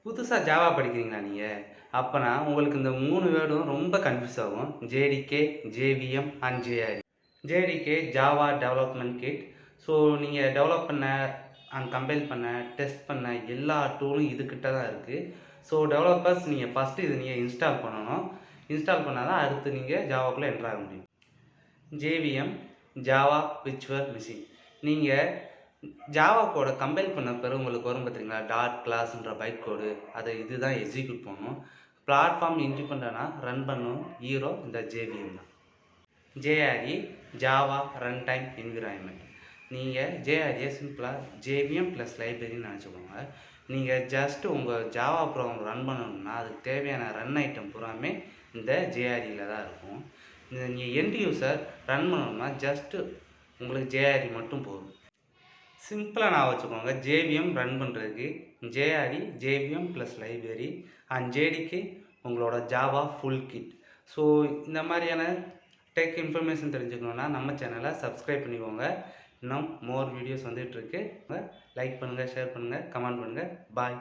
புதுசா ஜாவா படிக்கிறீங்களா நீங்க? அப்பன்னா உங்களுக்கு இந்த 3 வேர்டும் ரொம்ப கன்ஃப்யூஸ் ஆகும். JDK, JVM and JRE. JDK Java development kit. So நீங்க டெவலப் பண்ண அண்ட் கம்பைல் பண்ண, டெஸ்ட் பண்ண எல்லா டூலும் இதுகிட்ட தான் இருக்கு. ஸோ டெவலப்பர்ஸ் நீங்க ஃபர்ஸ்ட் இத நீங்க இன்ஸ்டால் பண்ணணும். இன்ஸ்டால் பண்ணா தான் அடுத்து நீங்க ஜாவாக்குள்ள என்டர் ஆக முடியும். JVM Java virtual machine. நீங்க ஜாவா கோட கம்பைல் பண்ண பிறகு உங்களுக்கு வரும் பார்த்தீங்களா, டாட் கிளாஸ்ன்ற பைட் கோடு, அதை இதுதான் எக்ஸிக்யூட் பண்ணணும். பிளாட்ஃபார்ம் இண்டிபெண்டனா ரன் பண்ணணும் ஹீரோ இந்த ஜேவிஎம் தான். JRE Java run time environment. நீங்கள் ஜேஆர்இயை சிம்பிளாக ஜேவிஎம் ப்ளஸ் லைப்ரரின்னு நினச்சிக்கோங்க. நீங்கள் ஜஸ்ட் உங்கள் ஜாவா ப்ரோக்ராம் ரன் பண்ணணும்னா அதுக்கு தேவையான ரன் ஐட்டம் பூராமே இந்த ஜேஆர்இயில் தான் இருக்கும். நீங்கள் எண்ட் யூஸர் ரன் பண்ணணும்னா ஜஸ்ட்டு உங்களுக்கு ஜேஆர்இ மட்டும் போதும். சிம்பிளாக நான் வச்சுக்கோங்க. ஜேவிஎம் ரன் பண்ணுறதுக்கு JRE JVM plus library and ஜேடிக்கு உங்களோட ஜாவா ஃபுல் கிட். ஸோ இந்த மாதிரியான டெக் இன்ஃபர்மேஷன் தெரிஞ்சுக்கணுன்னா நம்ம சேனலை சப்ஸ்கிரைப் பண்ணிக்கோங்க. இன்னும் மோர் வீடியோஸ் வந்துகிட்ருக்கு. லைக் பண்ணுங்கள், ஷேர் பண்ணுங்கள், கமெண்ட் பண்ணுங்கள். பாய்.